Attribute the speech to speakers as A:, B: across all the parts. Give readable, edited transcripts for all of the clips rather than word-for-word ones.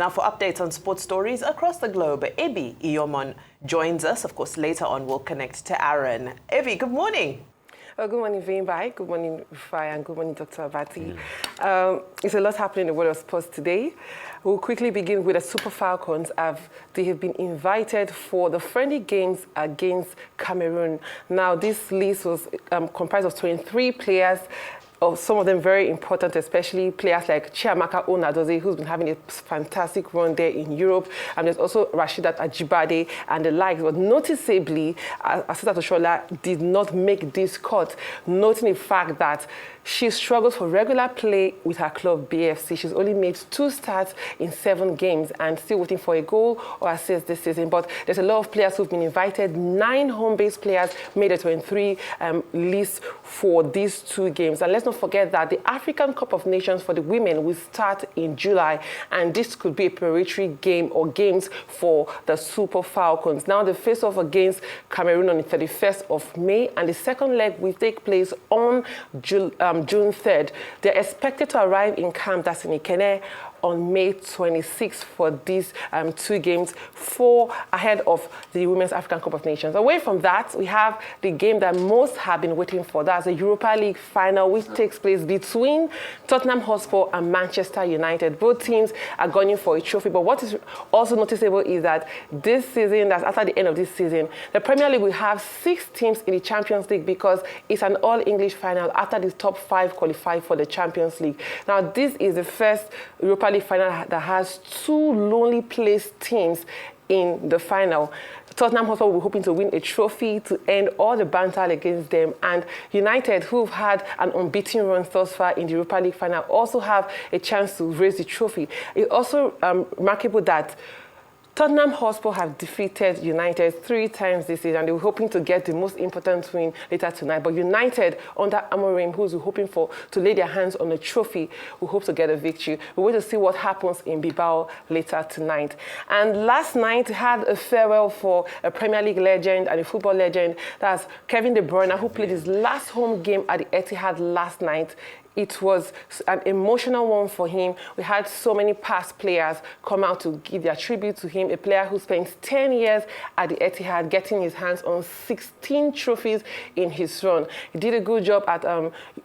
A: Now, for updates on sports stories across the globe, Ebi Iyomon joins us. Of course, later on, we'll connect to Aaron. Ebi, good morning.
B: Good morning, Vimbai. Good morning, Rufai, and good morning, Dr. Abati. It's a lot happening in the world of sports today. We'll quickly begin with the Super Falcons. They have been invited for the friendly games against Cameroon. Now, this list was comprised of 23 players. Some of them very important, especially players like Chiamaka Onadozie, who's been having a fantastic run there in Europe. And there's also Rasheedat Ajibade and the likes. But noticeably, Asisat Oshola did not make this cut, noting the fact that she struggles for regular play with her club, BFC. She's only made 2 starts in 7 games and still waiting for a goal or assist this season. But there's a lot of players who've been invited. 9 home-based players made a 23 list for these 2 games. And let's not forget that the African Cup of Nations for the women will start in July. And this could be a preparatory game or games for the Super Falcons. Now, they face off against Cameroon on the 31st of May. And the second leg will take place on June 3rd. They're expected to arrive in camp, that's in Ikene, on May 26th for these 2 games, 4 ahead of the Women's African Cup of Nations. Away from that, we have the game that most have been waiting for. That's the Europa League final, which takes place between Tottenham Hotspur and Manchester United. Both teams are gunning for a trophy. But what is also noticeable is that this season, that's after the end of this season, the Premier League will have 6 teams in the Champions League because it's an all-English final after the top 5 qualify for the Champions League. Now, this is the first Europa League final that has 2 lonely placed teams in the final. Tottenham Hotspur will be hoping to win a trophy to end all the banter against them. And United, who've had an unbeaten run thus far in the Europa League final, also have a chance to raise the trophy. It's also remarkable that Tottenham Hotspur have defeated United 3 times this season, and they were hoping to get the most important win later tonight. But United, under Amorim, who's hoping to lay their hands on a trophy, will hope to get a victory. We're going to see what happens in Bilbao later tonight. And last night, we had a farewell for a Premier League legend and a football legend. That's Kevin De Bruyne, who played his last home game at the Etihad last night. It was an emotional one for him. We had so many past players come out to give their tribute to him, a player who spent 10 years at the Etihad, getting his hands on 16 trophies in his run. He did a good job at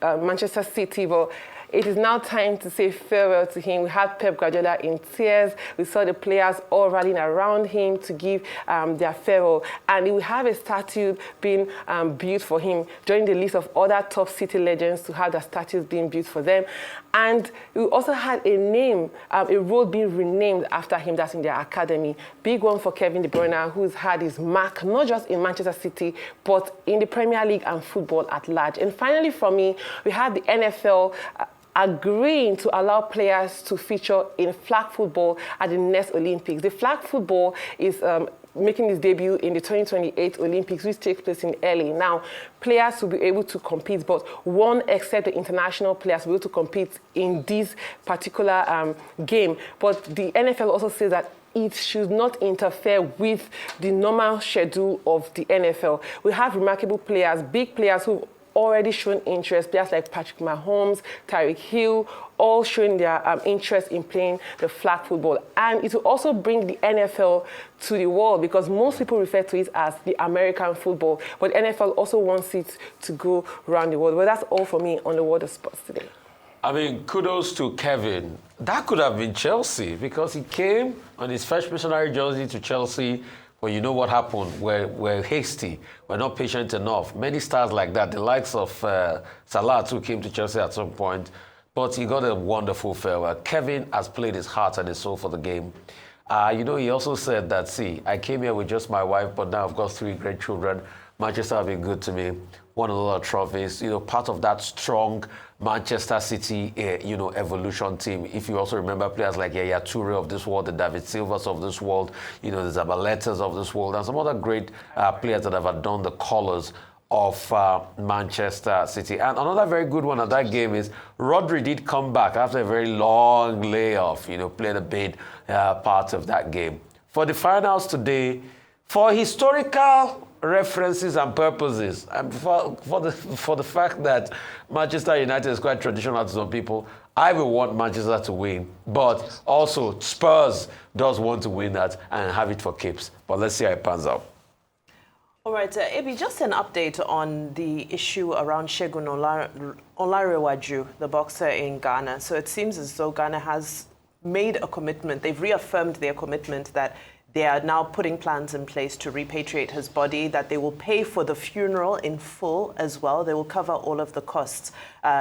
B: Manchester City, but it is now time to say farewell to him. We had Pep Guardiola in tears. We saw the players all rallying around him to give their farewell. And we have a statue being built for him, joining the list of other top City legends to have their statues being built for them. And we also had a name, a road being renamed after him, that's in their academy. Big one for Kevin De Bruyne, who's had his mark, not just in Manchester City, but in the Premier League and football at large. And finally, for me, we had the NFL agreeing to allow players to feature in flag football at the next Olympics. The flag football is making its debut in the 2028 Olympics, which takes place in LA. Now, players will be able to compete, but one except the international players will be able to compete in this particular game. But the NFL also says that it should not interfere with the normal schedule of the NFL. We have remarkable players, big players who've already shown interest, players like Patrick Mahomes, Tyreek Hill, all showing their interest in playing the flag football. And it will also bring the NFL to the world because most people refer to it as the American football, but NFL also wants it to go around the world. Well, that's all for me on the world of sports today.
C: I mean, kudos to Kevin. That could have been Chelsea because he came on his first missionary journey to Chelsea. Well, you know what happened? We're hasty. We're not patient enough. Many stars like that, the likes of Salah too came to Chelsea at some point, but he got a wonderful farewell. Kevin has played his heart and his soul for the game. He also said that, see, I came here with just my wife, but now I've got 3 great children. Manchester have been good to me. Won a lot of trophies. Part of that strong Manchester City, evolution team. If you also remember players like Yaya Toure of this world, the David Silvas of this world, the Zabaletas of this world, and some other great players that have adorned the colours of Manchester City. And another very good one at that game is Rodri did come back after a very long layoff, played a big part of that game. For the finals today, for historical references and purposes. And for the fact that Manchester United is quite traditional to some people, I will want Manchester to win. But also Spurs does want to win that and have it for keeps. But let's see how it pans out.
A: All right, Ebi, just an update on the issue around Segun Olarewaju, the boxer in Ghana. So it seems as though Ghana has made a commitment. They've reaffirmed their commitment that they are now putting plans in place to repatriate his body, that they will pay for the funeral in full as well. They will cover all of the costs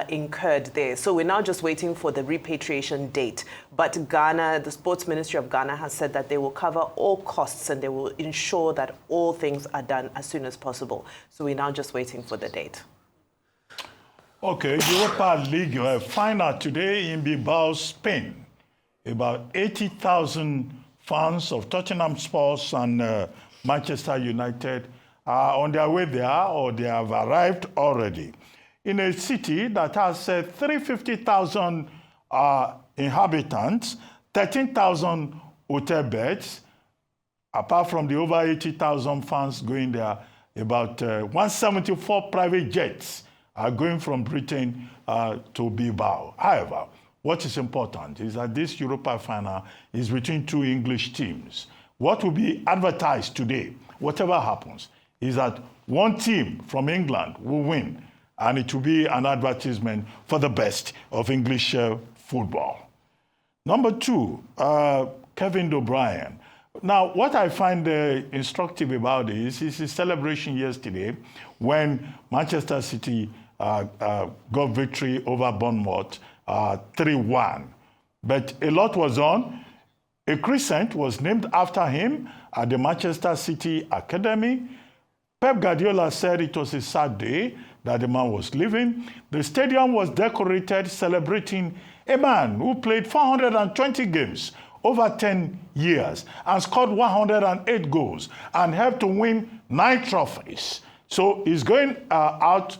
A: incurred there. So we're now just waiting for the repatriation date. But Ghana, the Sports Ministry of Ghana has said that they will cover all costs and they will ensure that all things are done as soon as possible. So we're now just waiting for the date.
D: Okay, Europa League final today in Bilbao, Spain. About 80,000 fans of Tottenham Spurs and Manchester United are on their way there, or they have arrived already. In a city that has 350,000 inhabitants, 13,000 hotel beds, apart from the over 80,000 fans going there, about 174 private jets are going from Britain to Bilbao. However, what is important is that this Europa final is between two English teams. What will be advertised today, whatever happens, is that one team from England will win, and it will be an advertisement for the best of English football. Number two, Kevin De Bruyne. Now, what I find instructive about this is his celebration yesterday when Manchester City got victory over Bournemouth 3-1. But a lot was on. A crescent was named after him at the Manchester City Academy. Pep Guardiola said it was a sad day that the man was leaving. The stadium was decorated celebrating a man who played 420 games over 10 years and scored 108 goals and helped to win 9 trophies. So he's going out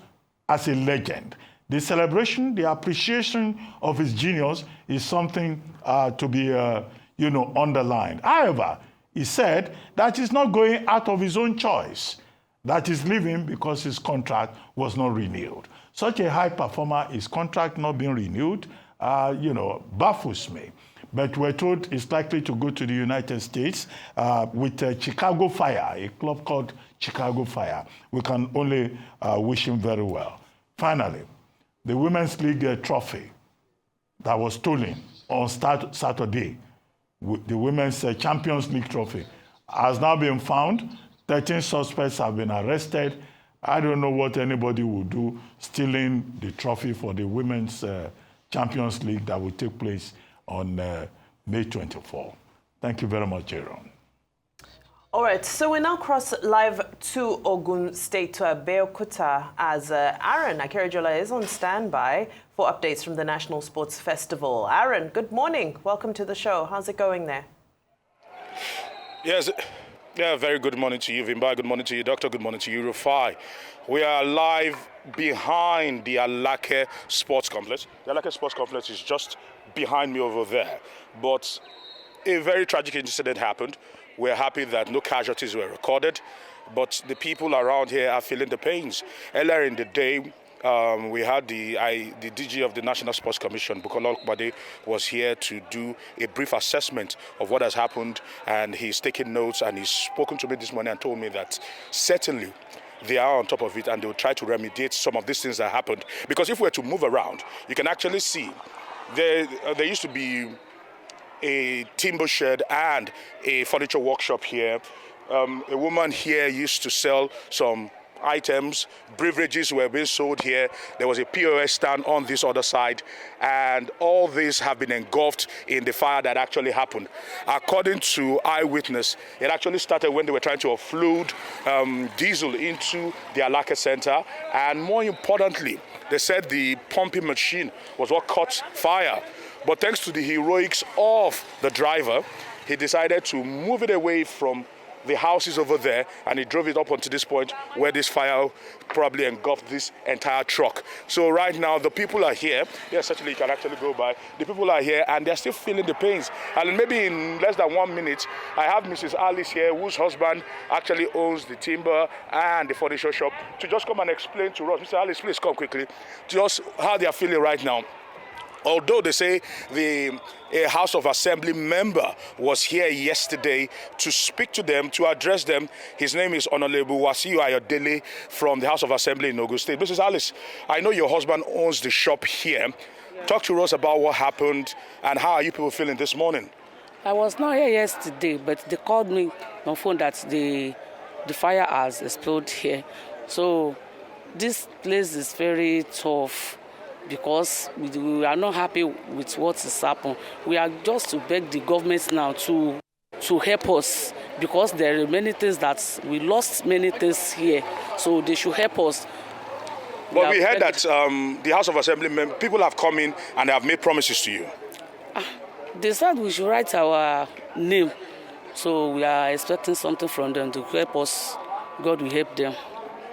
D: as a legend. The celebration, the appreciation of his genius is something to be, underlined. However, he said that he's not going out of his own choice, that he's leaving because his contract was not renewed. Such a high performer, his contract not being renewed, baffles me. But we're told he's likely to go to the United States with Chicago Fire, a club called Chicago Fire. We can only wish him very well. Finally, the Women's League trophy that was stolen on Saturday, the Women's Champions League trophy, has now been found. 13 suspects have been arrested. I don't know what anybody will do stealing the trophy for the Women's Champions League that will take place on May 24. Thank you very much, Aaron.
A: All right, so we now cross live to Ogun State, to Abeokuta, as Aaron Akerejola is on standby for updates from the National Sports Festival. Aaron, good morning. Welcome to the show. How's it going there?
E: Yes, very good morning to you, Vimba. Good morning to you, Doctor. Good morning to you, Rufai. We are live behind the Alake Sports Complex. The Alake Sports Complex is just behind me over there. But a very tragic incident happened. We're happy that no casualties were recorded, but the people around here are feeling the pains. Earlier in the day, we had the DG of the National Sports Commission, Bukola Okbade, was here to do a brief assessment of what has happened, and he's taken notes, and he's spoken to me this morning and told me that certainly they are on top of it and they will try to remediate some of these things that happened. Because if we're to move around, you can actually see there used to be a timber shed and a furniture workshop here. A woman here used to sell some items. Beverages were being sold here. There was a POS stand on this other side, and all these have been engulfed in the fire that actually happened. According to eyewitness, it actually started when they were trying to offload diesel into the Alake Center, and more importantly, they said the pumping machine was what caught fire. But thanks to the heroics of the driver, he decided to move it away from the houses over there, and he drove it up onto this point where this fire probably engulfed this entire truck. So right now, the people are here. Yes, actually, you can actually go by. The people are here, and they're still feeling the pains. And maybe in less than 1 minute, I have Mrs. Alice here, whose husband actually owns the timber and the furniture shop, to just come and explain to us. Mr. Alice, please come quickly. Just how they are feeling right now. Although they say a House of Assembly member was here yesterday to speak to them, to address them. His name is Honorable Wasiu Ayodele from the House of Assembly in Ogun State. Mrs. Alice, I know your husband owns the shop here. Yeah. Talk to us about what happened and how are you people feeling this morning?
F: I was not here yesterday, but they called me on phone that the fire has exploded here. So this place is very tough, because we are not happy with what has happened. We are just to beg the government now to help us, because there are many things that we lost many things here, so they should help us.
E: But we heard that the House of Assembly people have come in and they have made promises to you.
F: They said we should write our name, so we are expecting something from them to help us. God will help them.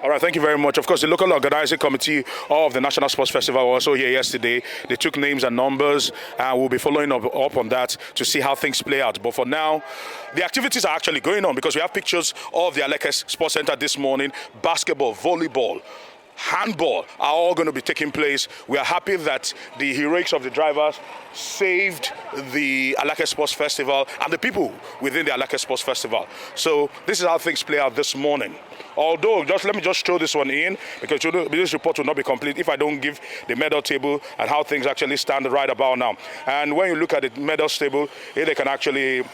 E: All right, thank you very much. Of course, the local organizing committee of the National Sports Festival were also here yesterday. They took names and numbers, and we'll be following up on that to see how things play out. But for now, the activities are actually going on, because we have pictures of the Aleke Sports Center this morning. Basketball, volleyball, handball are all going to be taking place. We are happy that the heroics of the drivers saved the Aleke Sports Festival and the people within the Aleke Sports Festival. So this is how things play out this morning. Although, let me just throw this one in, because this report will not be complete if I don't give the medal table and how things actually stand right about now. And when you look at the medal table, they can actually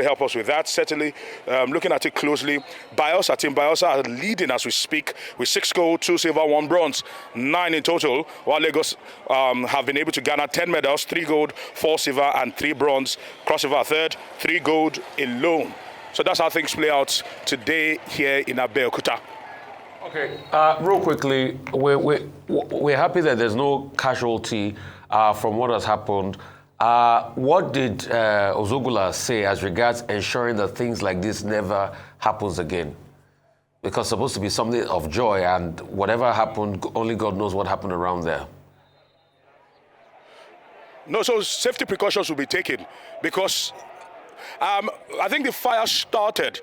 E: help us with that. Certainly, looking at it closely, Team Bayelsa are leading as we speak with 6 gold, 2 silver, 1 bronze, 9 in total, while Lagos have been able to garner 10 medals, 3 gold, 4 silver, and 3 bronze. Cross River third, 3 gold alone. So that's how things play out today here in Abeokuta.
C: Okay, real quickly, we're happy that there's no casualty from what has happened. What did Ozogula say as regards ensuring that things like this never happens again? Because it's supposed to be something of joy, and whatever happened, only God knows what happened around there.
E: No, so safety precautions will be taken, because I think the fire started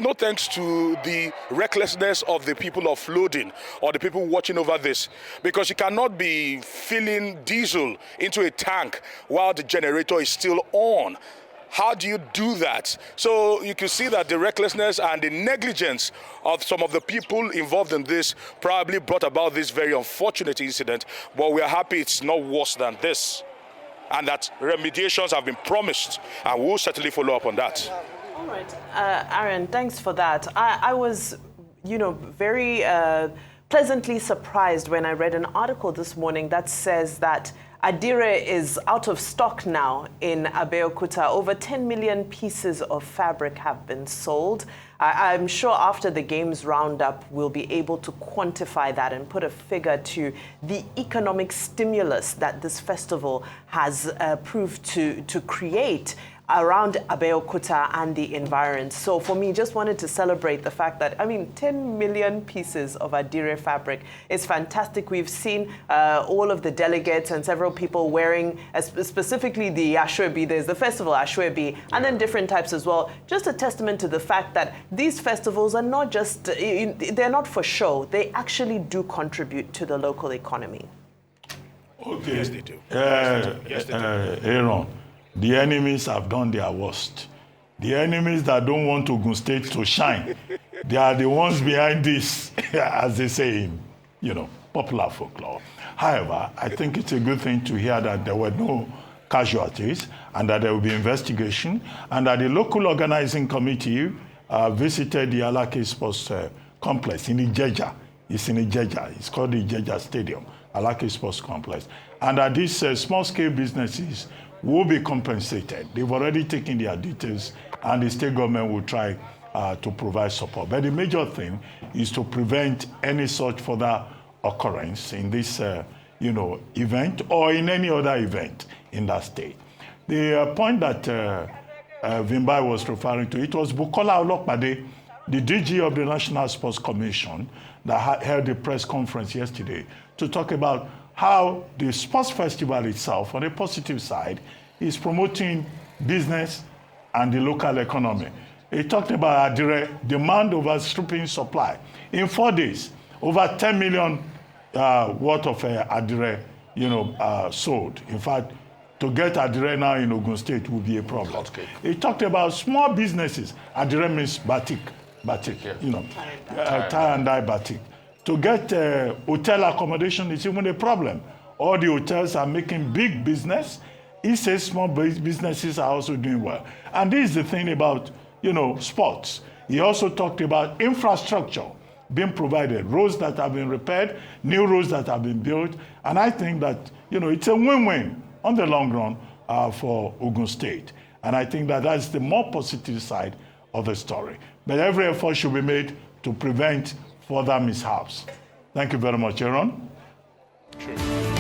E: no thanks to the recklessness of the people offloading or the people watching over this, because you cannot be filling diesel into a tank while the generator is still on. How do you do that? So you can see that the recklessness and the negligence of some of the people involved in this probably brought about this very unfortunate incident, but we are happy it's not worse than this, and that remediations have been promised, and we'll certainly follow up on that.
A: All right, Aaron, thanks for that. I was, very pleasantly surprised when I read an article this morning that says that Adire is out of stock now in Abeokuta. Over 10 million pieces of fabric have been sold. I'm sure after the games roundup, we'll be able to quantify that and put a figure to the economic stimulus that this festival has proved to create around Abeokuta and the environs. So for me, just wanted to celebrate the fact that, 10 million pieces of Adire fabric is fantastic. We've seen all of the delegates and several people wearing, specifically the Ashwebi, there's the festival Ashwebi, and then different types as well. Just a testament to the fact that these festivals are not just, they're not for show. They actually do contribute to the local economy.
D: Okay.
E: Yes, they do.
D: Yes, they do. Aaron, the enemies have done their worst. The enemies that don't want Ogun State to shine, they are the ones behind this, as they say in, popular folklore. However, I think it's a good thing to hear that there were no casualties and that there will be investigation, and that the local organizing committee visited the Alake Sports Complex in Ijeja. It's in Ijeja. It's called the Ijeja Stadium, Alake Sports Complex. And that these small-scale businesses will be compensated. They've already taken their details, and the state government will try to provide support. But the major thing is to prevent any such further occurrence in this, event or in any other event in that state. The point that Vimbai was referring to. It was Bukola Olokpade, the DG of the National Sports Commission, that held a press conference yesterday to talk about how the sports festival itself, on a positive side, is promoting business and the local economy. He talked about Adire, demand outstripping supply. In 4 days, over 10 million worth of Adire, sold. In fact, to get Adire now in Ogun State will be a problem.
C: Okay.
D: He talked about small businesses. Adire means batik,
C: Yeah.
D: tie and dye batik. To get hotel accommodation is even a problem. All the hotels are making big business. He says small businesses are also doing well. And this is the thing about, sports. He also talked about infrastructure being provided, roads that have been repaired, new roads that have been built. And I think that, it's a win-win on the long run for Ogun State. And I think that that's the more positive side of the story. But every effort should be made to prevent further mishaps. Thank you very much, Aaron.
E: Sure.